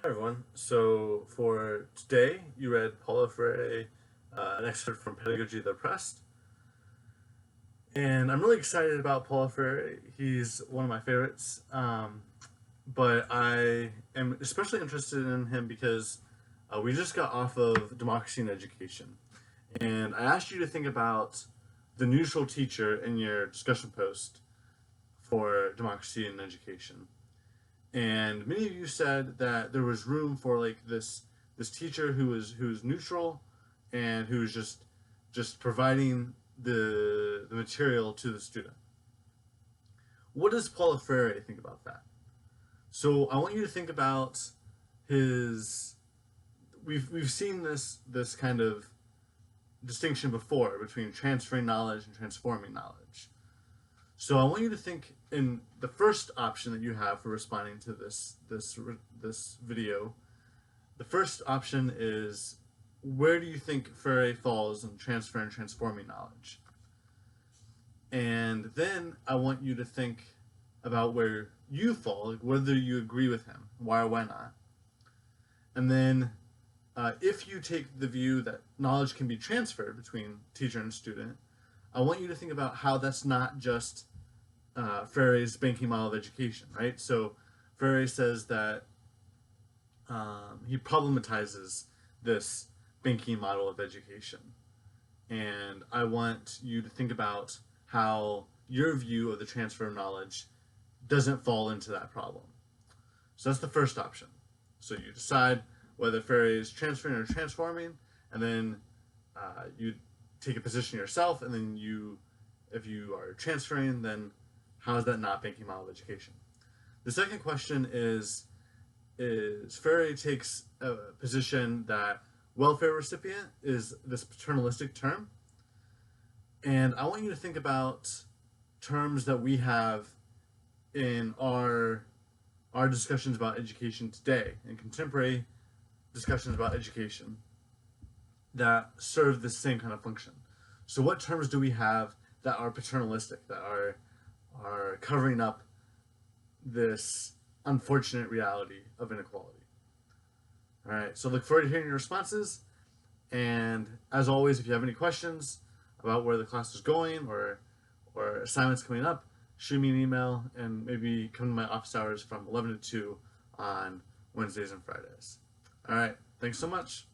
Hi everyone. So for today, you read Paulo Freire, an excerpt from Pedagogy of the Oppressed, and I'm really excited about Paulo Freire. He's one of my favorites, but I am especially interested in him because we just got off of Democracy in Education, and I asked you to think about the neutral teacher in your discussion post for Democracy in Education. And many of you said that there was room for like this teacher who's neutral and who's just providing the material to the student. What does Paulo Freire think about that? So I want you to think about his. We've seen this kind of distinction before between transferring knowledge and transforming knowledge. So I want you to think in the first option that you have for responding to this video. The first option is, where do you think Freire falls in transfer and transforming knowledge? And then I want you to think about where you fall, like whether you agree with him, why or why not. And then if you take the view that knowledge can be transferred between teacher and student, I want you to think about how that's not just Freire's banking model of education, right? So Freire says that he problematizes this banking model of education. And I want you to think about how your view of the transfer of knowledge doesn't fall into that problem. So that's the first option. So you decide whether Freire is transferring or transforming, and then you take a position yourself, and then if you are transferring, then how is that not banking model of education? The second question is Freire takes a position that welfare recipient is this paternalistic term, and I want you to think about terms that we have in our discussions about education today, in contemporary discussions about education, that serve the same kind of function. So what terms do we have that are paternalistic, that are covering up this unfortunate reality of inequality? All right, so look forward to hearing your responses. And as always, if you have any questions about where the class is going or assignments coming up, shoot me an email and maybe come to my office hours from 11 to 2 on Wednesdays and Fridays. All right, thanks so much.